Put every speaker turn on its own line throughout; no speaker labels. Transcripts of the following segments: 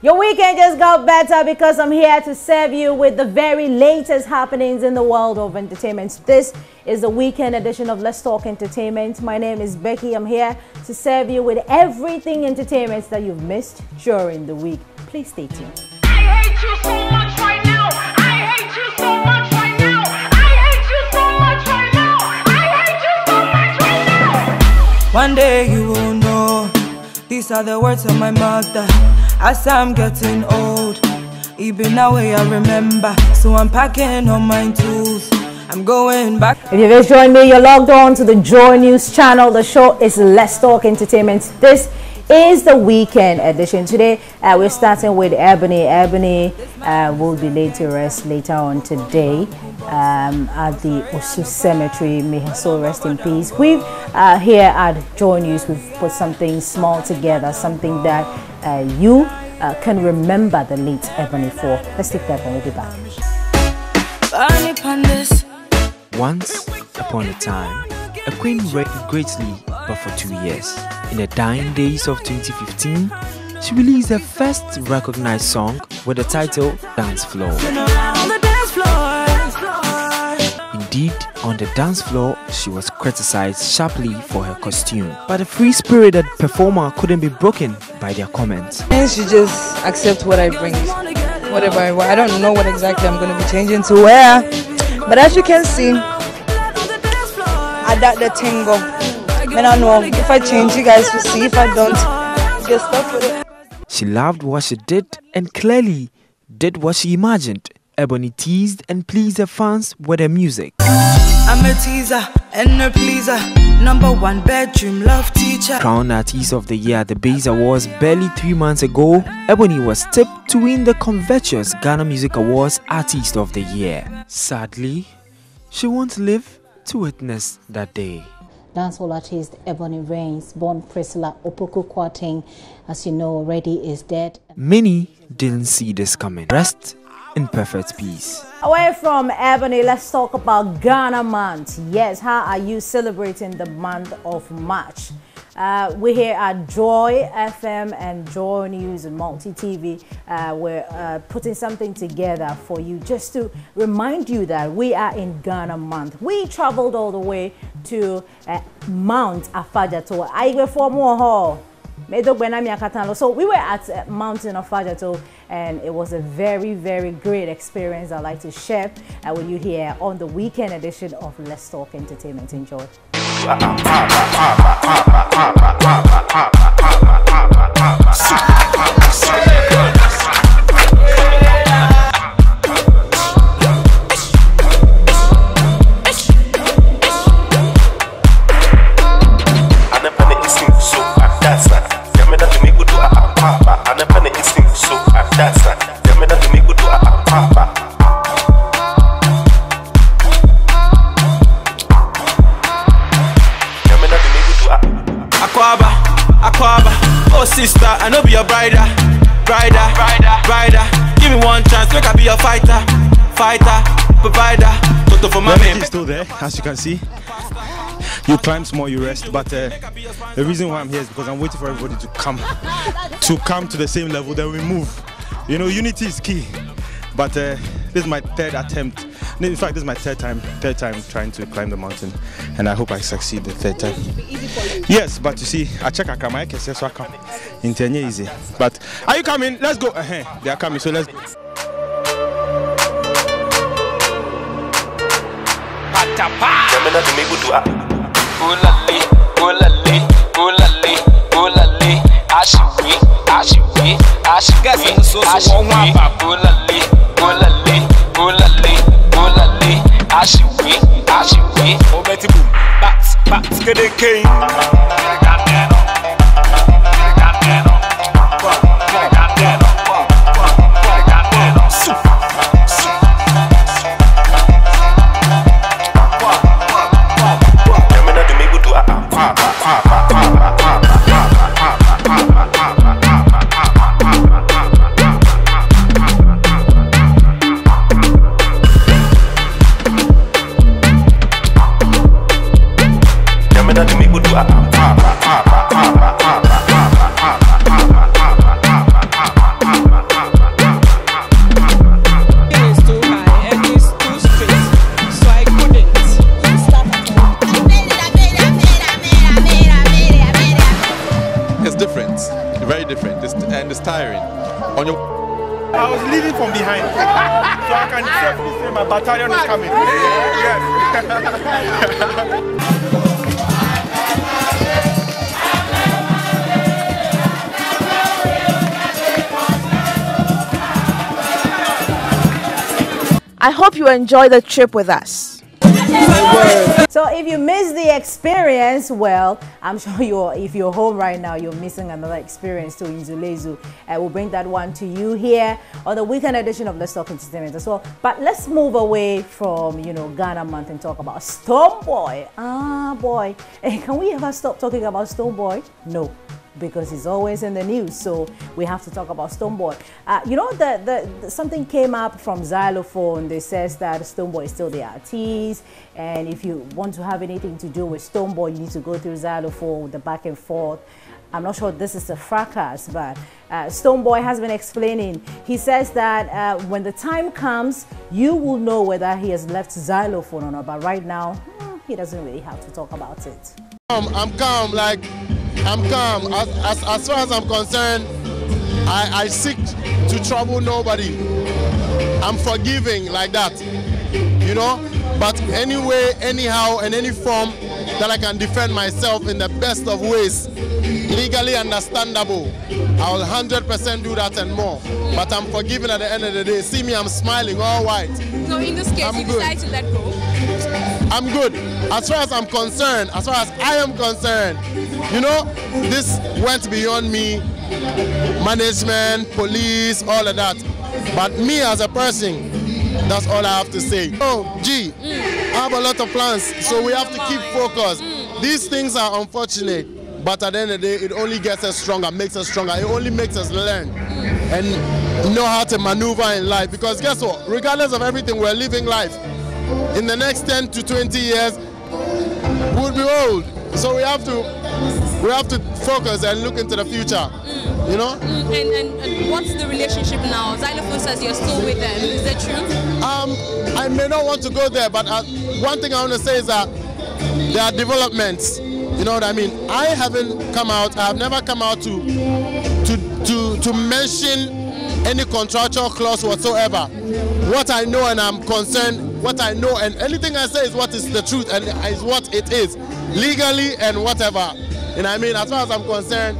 Your weekend just got better because I'm here to serve you with the very latest happenings in the world of entertainment. This is the weekend edition of Let's Talk Entertainment. My name is Becky. I'm here to serve you with everything entertainment that you've missed during the week. Please stay tuned.
I hate you so much right now. I hate you so much right now. I hate you so much right now. I hate you so much right now.
One day you will know. These are the words of my mother. As I'm getting old, even now I remember. So I'm packing on my tools. I'm going back.
If you just joined me, you're logged on to the JoyNews channel. The show is Let's Talk Entertainment. This is the weekend edition. Today we're starting with Ebony. Ebony will be laid to rest later on today at the Osu Cemetery. May her soul rest in peace. We've here at JoyNews, we've put something small together, something that you can remember the late Ebony for. Let's take that and we'll be back.
Once upon a time, a queen reigned greatly, but for 2 years. In the dying days of 2015, she released her first recognized song with the title Dance Floor. Indeed, on the dance floor, she was criticized sharply for her costume, but the free-spirited performer couldn't be broken by their comments.
And she just accept what I bring, whatever I wear. I don't know what exactly I'm going to be changing to wear, but as you can see, I got the tingle. And I know if I change, you guys will see. If I don't, get stuck with it.
She loved what she did and clearly did what she imagined. Ebony teased and pleased her fans with her music.
I'm a teaser and a pleaser, #1 bedroom love teacher.
Crowned Artist of the Year at the Base Awards barely 3 months ago, Ebony was tipped to win the covetous Ghana Music Awards Artist of the Year. Sadly, she won't live to witness that day.
Dancehall artist Ebony Reigns, born Priscilla Opoku Kwarteng, as you know already, is dead.
Many didn't see this coming. Rest in perfect peace.
Away from Ebony, let's talk about Ghana Month. Yes, how are you celebrating the month of March? We're here at Joy FM and JoyNews and Multi TV. We're putting something together for you just to remind you that we are in Ghana Month. We traveled all the way to Mount Afajato. So we were at Mountain of Fajato, and it was a very, very great experience I'd like to share with you here on the weekend edition of Let's Talk Entertainment. Enjoy.
Oh sister, I know be your brider. Give me one chance, make I be your fighter, provider. Toto for my man.
Is still there, as you can see. You climb small, you rest. But the reason why I'm here is because I'm waiting for everybody to come to the same level. Then we move. You know, unity is key. But this is my third attempt. In fact, this is my third time trying to climb the mountain, and I hope I succeed the third time. Yes, but you see, I check I come. I can say so I come. It's easy. But are you coming? Let's go. They are coming, so let's go.
That make me do
tiring. On your
I was leading from behind, so I can safely say my battalion is coming. Yes.
I hope you enjoy the trip with us.
So if you missed the experience, well, I'm sure if you're home right now, you're missing another experience too in Zulezu. We'll bring that one to you here on the weekend edition of Let's Talk Entertainment as well. But let's move away from, Ghana Month and talk about Stonebwoy. Ah, boy. Hey, can we ever stop talking about Stonebwoy? No, because he's always in the news, so we have to talk about Stonebwoy. Something came up from Xylophone. They says that Stonebwoy is still the artist, and if you want to have anything to do with Stonebwoy, you need to go through Xylophone with the back and forth. I'm not sure this is a fracas, but Stonebwoy has been explaining. He says that when the time comes, you will know whether he has left Xylophone or not, but right now, he doesn't really have to talk about it.
I'm calm, I'm calm. As far as I'm concerned, I seek to trouble nobody. I'm forgiving like that, But anyway, anyhow, in any form that I can defend myself in the best of ways, legally understandable, I will 100% do that and more. But I'm forgiving at the end of the day. See me, I'm smiling, all white.
So in this case, you decide to let go?
I'm good. As far as I'm concerned, as far as I am concerned, this went beyond me, management, police, all of that. But me as a person, that's all I have to say. I have a lot of plans, so we have to keep focused. These things are unfortunate, but at the end of the day, it only gets us stronger, makes us stronger. It only makes us learn and know how to maneuver in life. Because guess what? Regardless of everything, we're living life. In the next 10 to 20 years, we'll be old. So we have to focus and look into the future,
And what's the relationship now? Xylophone says you're still with them. Is that true?
I may not want to go there, but one thing I want to say is that there are developments. You know what I mean? I have never come out to mention any contractual clause whatsoever. What I know and I'm concerned, what I know and anything I say is what is the truth and is what it is, legally and whatever. And I mean, as far as I'm concerned,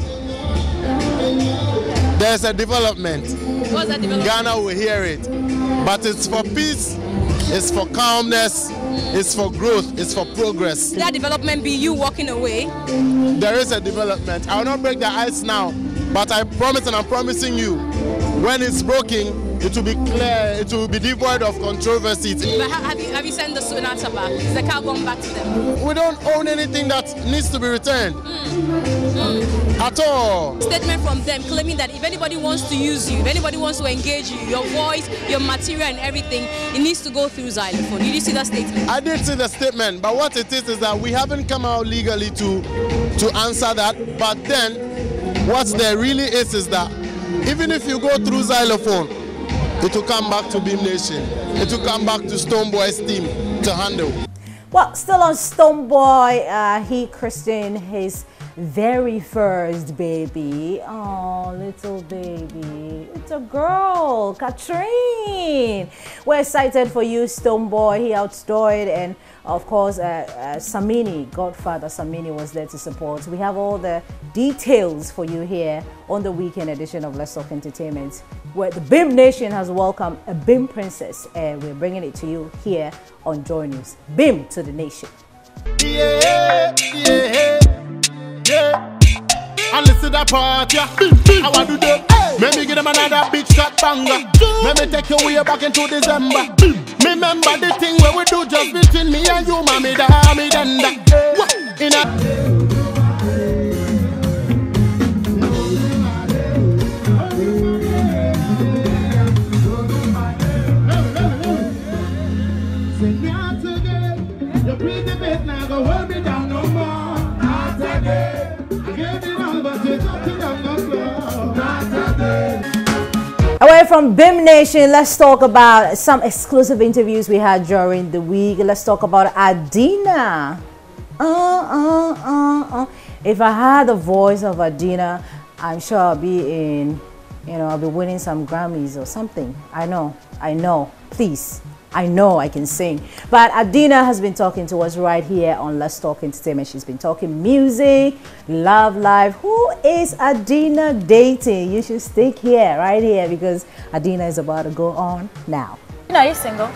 there's a development.
What's that development?
Ghana will hear it. But it's for peace, it's for calmness, it's for growth, it's for progress.
That development be you walking away?
There is a development. I will not break the ice now, but I promise and I'm promising you, when it's broken, it will be clear, it will be devoid of controversy.
But have you sent the Sonata back? Is the car gone back to them?
We don't own anything that needs to be returned. At all.
Statement from them claiming that if anybody wants to use you, if anybody wants to engage you, your voice, your material and everything, it needs to go through Xylophone. Did you see that statement?
I did see the statement, but what it is that we haven't come out legally to answer that. But then, what there really is that even if you go through Xylophone, it will come back to Beam Nation. It will come back to Stonebwoy's team to handle.
Well, still on Stonebwoy, he christened his very first baby. Oh, little baby. It's a girl, Katrine. We're excited for you, Stonebwoy. He outdoed, and of course, Samini, Godfather Samini, was there to support. We have all the details for you here on the weekend edition of Let's Talk Entertainment, where the BIM Nation has welcomed a BIM princess, and we're bringing it to you here on JoyNews. BIM to the nation.
And listen to that part, yeah. How I do that? Let me give them another big shot banger. Let me take you way back into December. Remember the thing where we do just between me and you, mommy, da, me, then da. In a
Away from BIM Nation, let's talk about some exclusive interviews we had during the week. Let's talk about Adina. If I had the voice of Adina, I'm sure I'll be in You know, I'll be winning some Grammys or something. I know. Please. I know I can sing. But Adina has been talking to us right here on Let's Talk Entertainment. She's been talking music, love life. Who is Adina dating? You should stick here, right here, because Adina is about to go on now.
Are you single?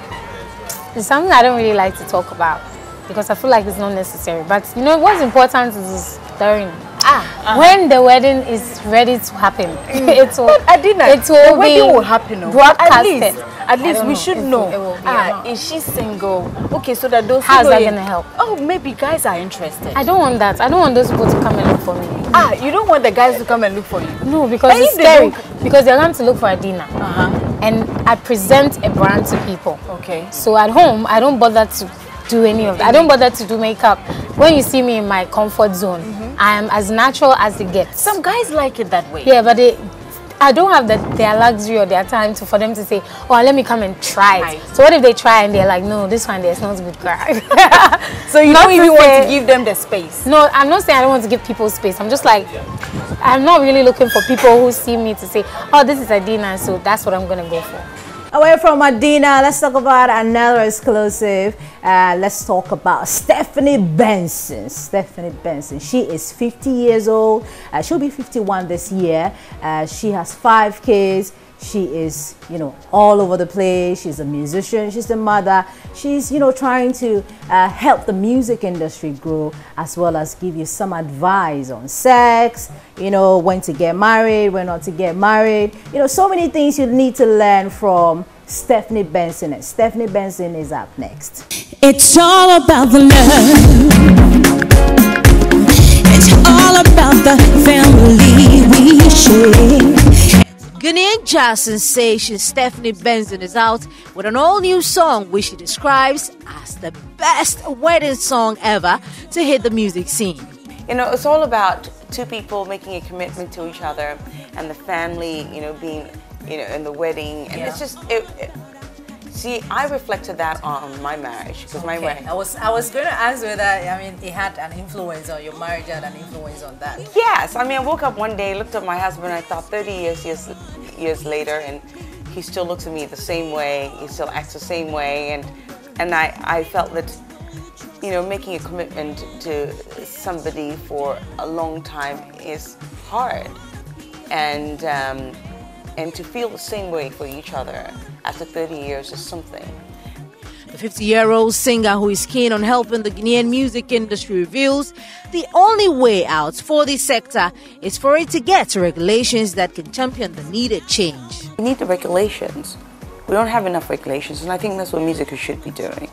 It's something I don't really like to talk about because I feel like it's not necessary. But you know what's important is during. When the wedding is ready to happen, it will.
Adina,
it will
the wedding will happen.
Broadcasted.
At least we should know. Is she single? Okay, so that those.
How's that gonna help?
Oh, maybe guys are interested.
I don't want that. I don't want those people to come and look for me.
You don't want the guys to come and look for you?
No, because it's scary. Because they're going to look for Adina. And I present a brand to people.
Okay.
So at home, I don't bother to do any of that. I don't bother to do makeup. When you see me in my comfort zone, I am as natural as it gets.
Some guys like it that way.
Yeah, but I don't have their luxury or their time for them to say, oh, let me come and try it. So what if they try and they're like, no, this one there's not good cry.
So you don't even want to give them the space?
No, I'm not saying I don't want to give people space. I'm just like, I'm not really looking for people who see me to say, oh, this is Adina, so that's what I'm going to go for.
Away from Adina, let's talk about another exclusive. Let's talk about Stephanie Benson. Stephanie Benson. She is 50 years old. She'll be 51 this year. She has 5 kids. She is, you know, all over the place. She's a musician. She's a mother. She's, you know, trying to help the music industry grow, as well as give you some advice on sex, you know, when to get married, when not to get married. You know, so many things you need to learn from Stephanie Benson. And Stephanie Benson is up next.
It's all about the love. It's all about the family we share.
Ghanaian jazz sensation Stephanie Benson is out with an all-new song which she describes as the best wedding song ever to hit the music scene.
You know, it's all about two people making a commitment to each other and the family, you know, being, you know, in the wedding. And it's just, see, I reflected that on my marriage because my wedding.
I was going to ask whether, I mean, it had an influence on your marriage, had an influence on that.
Yes, I mean, I woke up one day, looked at my husband, and I thought 30 years later, and he still looks at me the same way, he still acts the same way, and I felt that, you know, making a commitment to somebody for a long time is hard, and to feel the same way for each other after 30 years is something.
The 50-year-old singer, who is keen on helping the Ghanaian music industry, reveals the only way out for this sector is for it to get to regulations that can champion the needed change.
We need the regulations. We don't have enough regulations, and I think that's what music should be doing.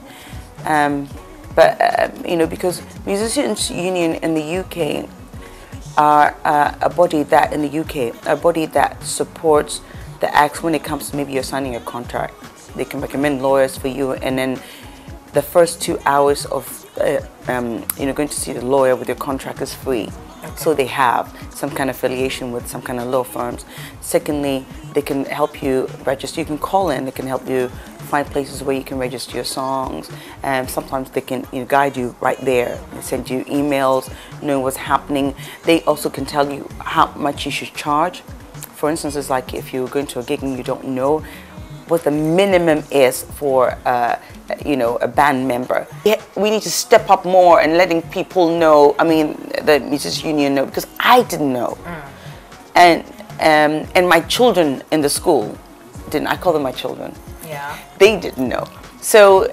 You know, because Musicians Union in the UK are a body that supports the acts when it comes to maybe you're signing a contract. They can recommend lawyers for you, and then the first 2 hours of you know, going to see the lawyer with your contract is free. Okay. So they have some kind of affiliation with some kind of law firms. Secondly, they can help you register. You can call in. They can help you find places where you can register your songs. And sometimes they can, you know, guide you right there. They send you emails, knowing what's happening. They also can tell you how much you should charge. For instance, it's like if you're going to a gig and you don't know what the minimum is for, you know, a band member. We need to step up more and letting people know. I mean, the Musicians Union know, because I didn't know, and my children in the school didn't. I call them my children.
Yeah.
They didn't know. So,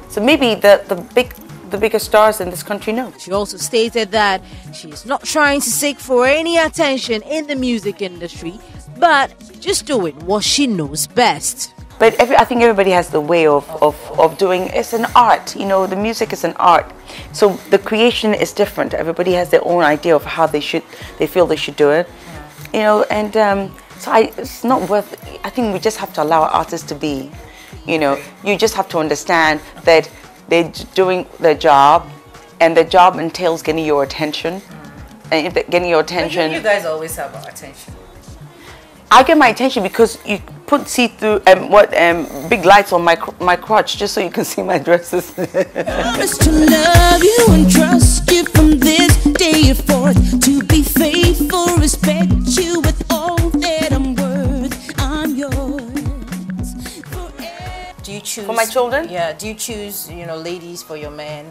so maybe the bigger stars in this country know.
She also stated that she is not trying to seek for any attention in the music industry, but just doing what she knows best.
But I think everybody has the way of doing. It's an art, you know. The music is an art, so the creation is different. Everybody has their own idea of how they feel they should do it, you know. And so it's not worth. I think we just have to allow artists to be, you know. You just have to understand that they're doing their job, and their job entails getting your attention, and if they're getting your attention.
You guys always have our attention.
I get my attention because you put see-through big lights on my crotch just so you can see my dresses.
Promise to love you and trust you from this day forth, to be faithful, respect you with all that I'm worth.
my children?
Yeah. Do you choose, you know, ladies for your men,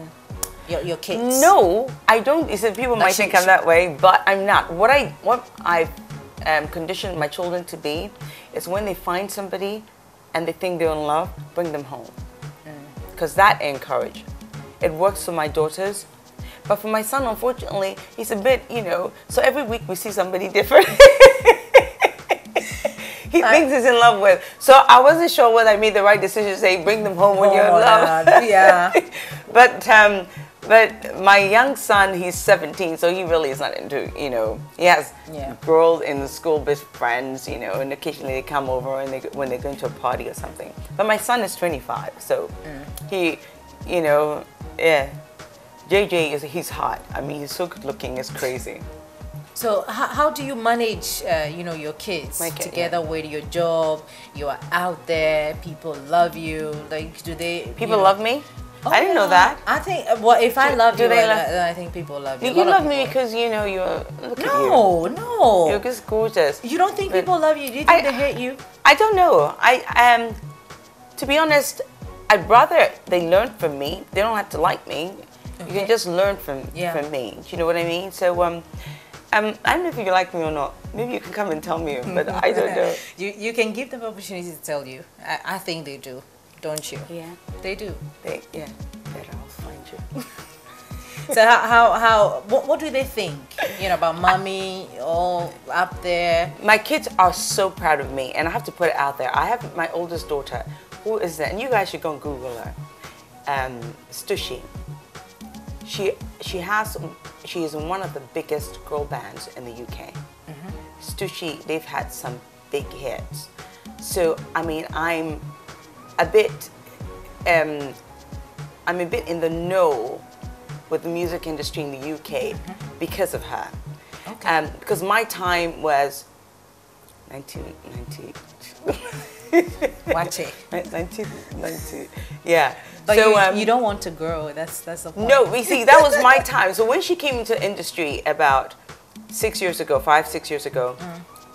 your kids?
No, I don't. You said people might think I'm that way, but I'm not. What I've conditioned my children to be is when they find somebody and they think they're in love, bring them home. Because that I encourage. It works for my daughters. But for my son, unfortunately, he's a bit, you know, so every week we see somebody different. He thinks he's in love with. So I wasn't sure whether I made the right decision to say bring them home when you're in love.
Yeah.
But my young son, he's 17, so he really is not into, you know, he has girls in the school, best friends, you know, and occasionally they come over and when they're going to a party or something. But my son is 25, so he, you know, yeah. JJ, he's hot. I mean, he's so good looking, it's crazy.
So how do you manage, you know, your kids together with your job? You are out there, people love you. Like, do they?
People love me? Oh, I didn't know that.
I think, well, if I love you, I think people love you.
You love me because, you know, look at you.
No.
You're just gorgeous.
You don't think people love you? Do you think they hate you?
I don't know. To be honest, I'd rather they learn from me. They don't have to like me. You can just learn from me. Do you know what I mean? So, I don't know if you like me or not. Maybe you can come and tell me, but I don't know.
You can give them opportunity to tell you. I think they do, don't you?
Yeah,
they do.
Better I'll find you.
So what do they think? You know, about mommy all up there.
My kids are so proud of me, and I have to put it out there. I have my oldest daughter, who is that? And you guys should go and Google her. Stushi. She is in one of the biggest girl bands in the UK. Stushi, they've had some big hits. So I mean, I'm a bit in the know with the music industry in the UK because of her. Okay. Because my time was 1990.
Watch it.
1990. Yeah.
But
so
you don't want to grow. That's the point.
No, we see that was my time. So when she came into the industry about 5-6 years ago,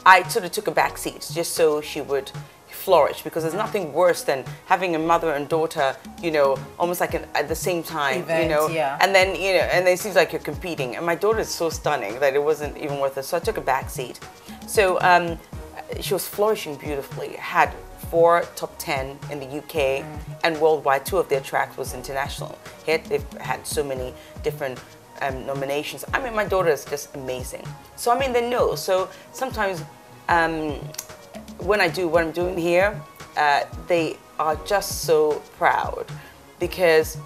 I sort of took a back seat just so she would flourish, because there's nothing worse than having a mother and daughter, you know, almost like at the same time, you know, and then and then it seems like you're competing. And my daughter is so stunning that it wasn't even worth it. So I took a back seat. So she was flourishing beautifully. Had 4 top 10 in the UK and worldwide. 2 of their tracks was international hit. They've had so many different nominations. I mean, my daughter is just amazing. So I mean, they know. So sometimes when I do what I'm doing here, they are just so proud, because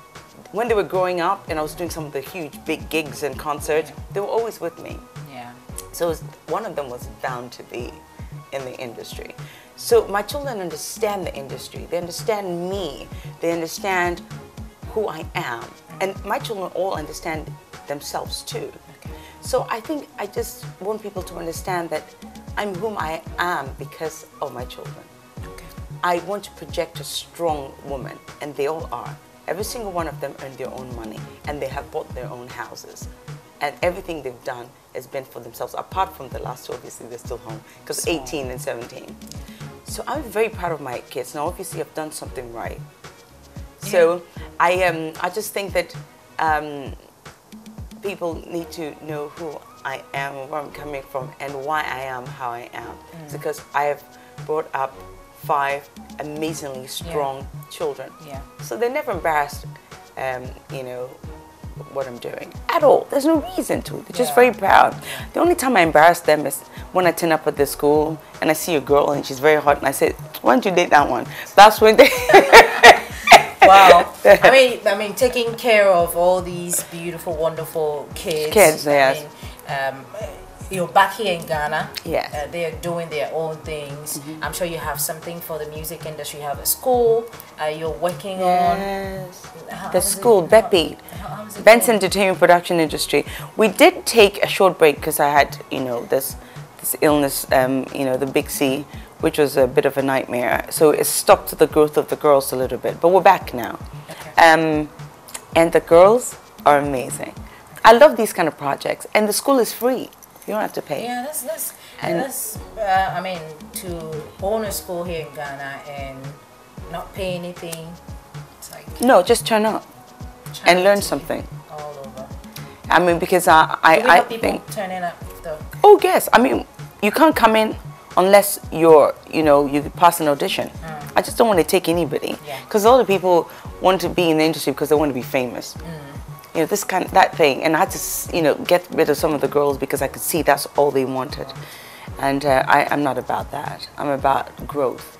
when they were growing up and I was doing some of the huge big gigs and concerts, they were always with me.
Yeah.
So one of them was bound to be in the industry. So my children understand the industry. They understand me. They understand who I am. And my children all understand themselves too. Okay. So I think I just want people to understand that I'm whom I am because of my children. Okay. I want to project a strong woman, and they all are. Every single one of them earn their own money, and they have bought their own houses. And everything they've done has been for themselves, apart from the last 2, obviously they're still home, because 18 and 17. So I'm very proud of my kids. Now obviously I've done something right. Yeah. So I just think that people need to know who I am, where I'm coming from, and why I am how I am. It's because I have brought up 5 amazingly strong children. Yeah. So they're never embarrassed, you know, what I'm doing at all. There's no reason to. They're just very proud. The only time I embarrass them is when I turn up at the school and I see a girl and she's very hot and I say, why don't you date that one? That's when they
Wow. I mean, taking care of all these beautiful, wonderful kids.
Yes.
I mean, you're back here in Ghana.
Yeah.
They are doing their own things. I'm sure you have something for the music industry. You have a school you're working on.
The school, Becky. Ben's Entertainment Production Industry. We did take a short break because I had, you know, this illness, you know, the big C, which was a bit of a nightmare. So it stopped the growth of the girls a little bit. But we're back now. Okay. And the girls are amazing. I love these kind of projects. And the school is free. You don't have to pay.
Yeah, that's I mean, to own a school here in Ghana and not pay anything,
No, just turn up and learn something.
All over.
I mean, because
Do we
I
have people
think.
turning up though?
Oh yes, I mean, you can't come in unless you pass an audition. I just don't want to take anybody because a lot of people want to be in the industry because they want to be famous. You know, that thing, and I had to get rid of some of the girls because I could see that's all they wanted, and I'm not about that. I'm about growth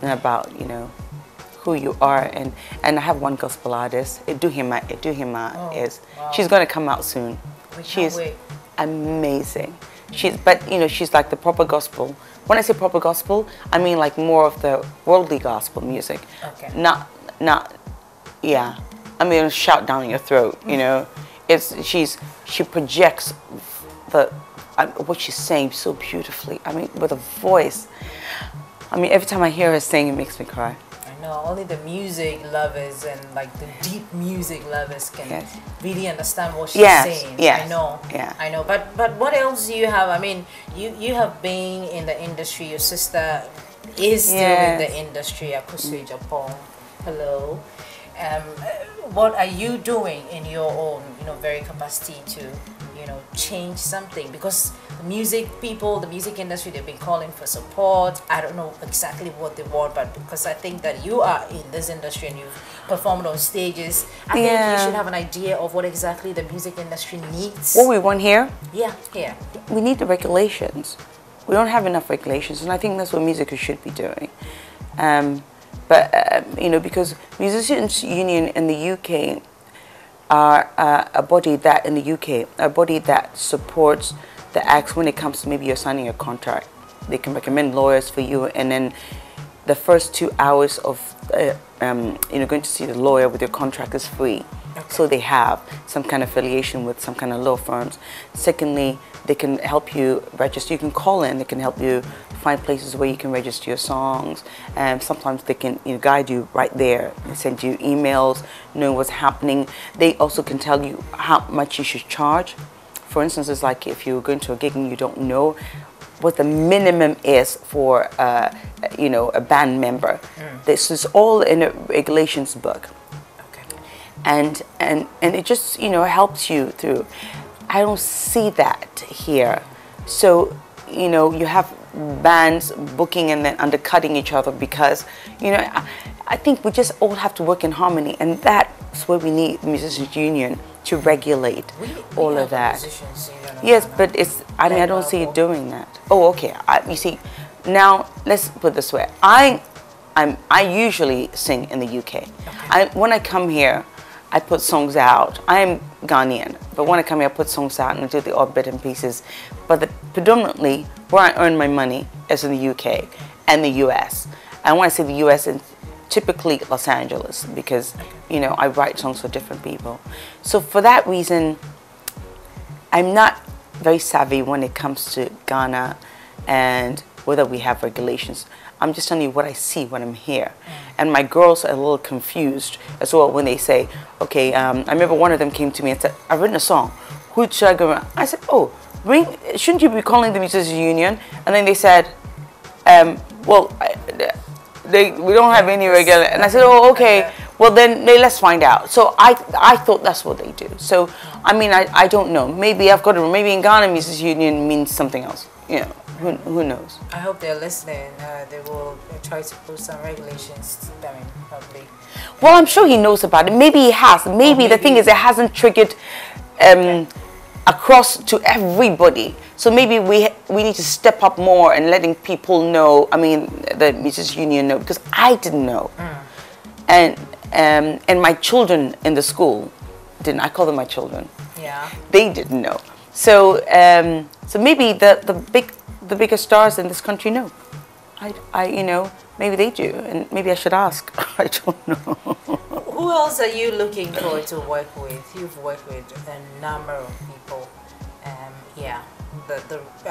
and about who you are, and I have one gospel artist, Eduhima is.
Wow.
She's going to come out soon. She's amazing. She's like the proper gospel. When I say proper gospel, I mean like more of the worldly gospel music.
Okay.
Not yeah. I mean, shout down your throat, she projects what she's saying so beautifully. I mean, with a voice. I mean, every time I hear her sing, it makes me cry.
I know, only the music lovers and like the deep music lovers can really understand what she's saying.
Yes.
I know.
Yeah.
I know. But what else do you have? I mean, you have been in the industry. Your sister is still in the industry. Akusui Japan. Hello. What are you doing in your own, very capacity to, change something? Because the music people, the music industry, they've been calling for support. I don't know exactly what they want, but because I think that you are in this industry and you've performed on stages, I think you should have an idea of what exactly the music industry needs.
What we want here?
Yeah, here.
We need the regulations. We don't have enough regulations, and I think that's what music should be doing. Because Musicians Union in the UK are a body that supports the acts when it comes to maybe you're signing a contract. They can recommend lawyers for you, and then the first 2 hours of going to see the lawyer with your contract is free. Okay. So they have some kind of affiliation with some kind of law firms. Secondly, they can help you register. You can call in. They can help you find places where you can register your songs. And sometimes they can guide you right there. They send you emails, know what's happening. They also can tell you how much you should charge. For instance, it's like if you're going to a gig and you don't know what the minimum is for a band member. This is all in a regulations book. And it just helps you through. I don't see that here. So you have bands booking and then undercutting each other because I think we just all have to work in harmony, and that's where we need the Musicians Union to regulate all of that. Yes, but I don't see it doing that. Oh, okay. You see, now let's put it this way. I usually sing in the UK. When I come here, I put songs out. I am Ghanaian, but when I come here, I put songs out and I do the odd bit and pieces. But predominantly, where I earn my money is in the UK and the US. And when I say the US, it's typically Los Angeles, because I write songs for different people. So for that reason, I'm not very savvy when it comes to Ghana and whether we have regulations. I'm just telling you what I see when I'm here. And my girls are a little confused as well when they say, okay, I remember one of them came to me and said, I've written a song. Who should I go around? I said, oh, shouldn't you be calling the Musicians Union? And then they said, we don't have any regular. And I said, oh, okay. Well, then let's find out. So I thought that's what they do. So, I mean, I don't know. Maybe maybe in Ghana, Musicians Union means something else. Who knows?
I hope they're listening. They will try to put some regulations. Probably.
Well, I'm sure he knows about it. Maybe he has. Maybe the thing is, it hasn't triggered across to everybody. So maybe we need to step up more and letting people know. I mean, the Musicians Union know, because I didn't know, and my children in the school didn't. I call them my children.
Yeah.
They didn't know. So so maybe the bigger stars in this country know. Maybe they do, and maybe I should ask. I don't know.
Who else are you looking forward to work with? You've worked with a number of people.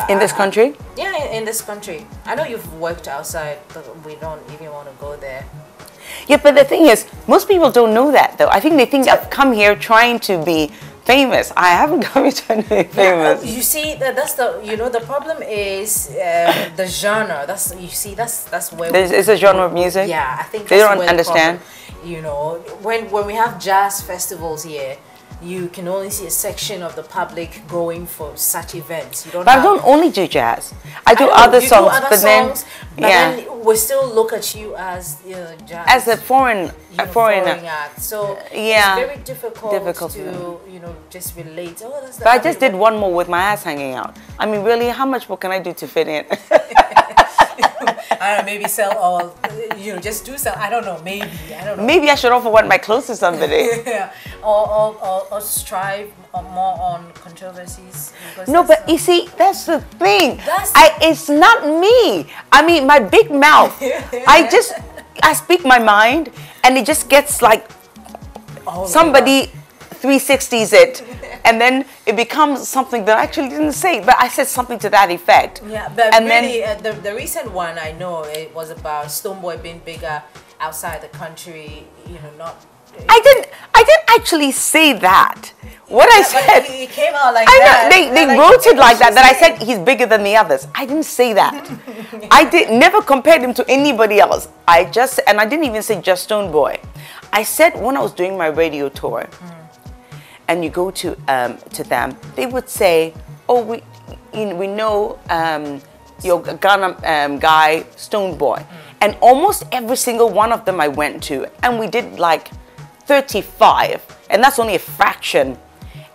In this country?
Yeah, in this country. I know you've worked outside, but we don't even want to go there.
Yeah, but the thing is, most people don't know that, though. I think they think I've come here trying to be famous. I haven't come here trying to be famous.
You see, that's the problem is the genre. That's where
it's a genre of music.
Yeah, I think
they don't understand.
You know, when we have jazz festivals here, you can only see a section of the public going for such events. You don't.
But I don't only do jazz. I do other songs, but then
we still look at you as jazz,
as a foreign
act. So
yeah,
it's very difficult to just relate. Oh, that's.
But I just did one more with my ass hanging out. I mean, really, how much more can I do to fit in?
I don't know, maybe sell all, just do some, I don't know, maybe, I don't know.
Maybe I should offer one of my clothes to somebody.
Yeah. Or strive more on controversies.
No, but you see, that's the thing. It's not me. I mean, my big mouth. I speak my mind, and it just gets like somebody 360s it. And then it becomes something that I actually didn't say, but I said something to that effect.
Yeah, but
and
really, the recent one I know, it was about Stonebwoy being bigger outside the country. Not.
I didn't actually say that. What I said.
But it came out like that.
They wrote it like that. That I said he's bigger than the others. I didn't say that. I never compared him to anybody else. I didn't even say just Stonebwoy. I said when I was doing my radio tour. And you go to them, they would say, "Oh, we know your Ghana guy, Stonebwoy," and almost every single one of them I went to, and we did like 35, and that's only a fraction,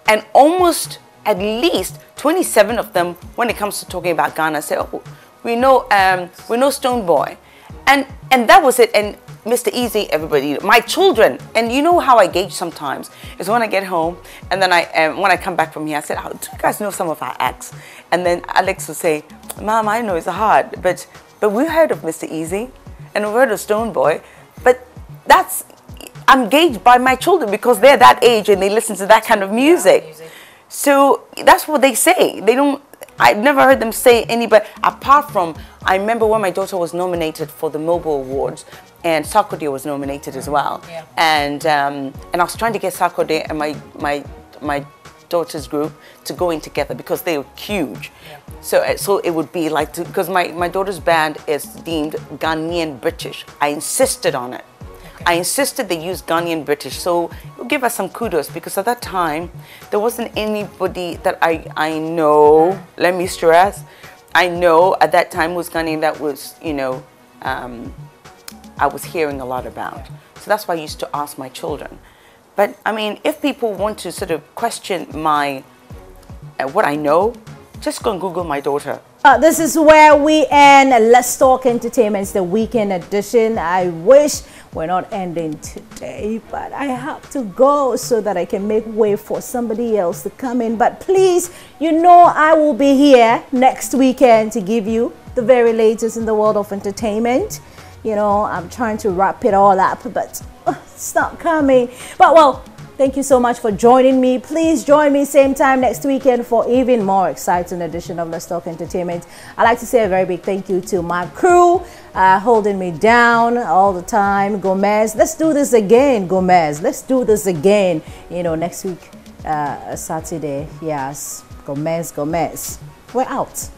and almost at least 27 of them, when it comes to talking about Ghana, say, "Oh, we know Stonebwoy," and that was it. And Mr. Easy, everybody, my children, and you know how I gauge sometimes is when I get home, and then when I come back from here, I said, "Oh, do you guys know some of our acts?" And then Alex will say, "Mom, I know it's hard, but we heard of Mr. Easy, and we heard of Stonebwoy, but I'm gauged by my children because they're that age and they listen to that kind of music. So that's what they say. They don't. I've never heard them say anybody apart from. I remember when my daughter was nominated for the Mobile Awards. And Sarkodie was nominated as well, and I was trying to get Sarkodie and my daughter's group to go in together because they were huge. So it would be like because my daughter's band is deemed Ghanaian British. I insisted on it. I insisted they use Ghanaian British. So you'll give us some kudos because at that time there wasn't anybody that I know. Let me stress, I know at that time was Ghanaian that was I was hearing a lot about. So that's why I used to ask my children. But I mean, if people want to sort of question my what I know, just go and Google my daughter.
This is where we end Let's Talk Entertainment's the weekend edition. I wish we're not ending today, but I have to go so that I can make way for somebody else to come in. But please, I will be here next weekend to give you the very latest in the world of entertainment. I'm trying to wrap it all up, but it's not coming. But well, thank you so much for joining me. Please join me same time next weekend for even more exciting edition of Let's Talk Entertainment. I'd like to say a very big thank you to my crew holding me down all the time. Gomez, let's do this again, Gomez. Let's do this again. Next week, Saturday. Yes, Gomez. We're out.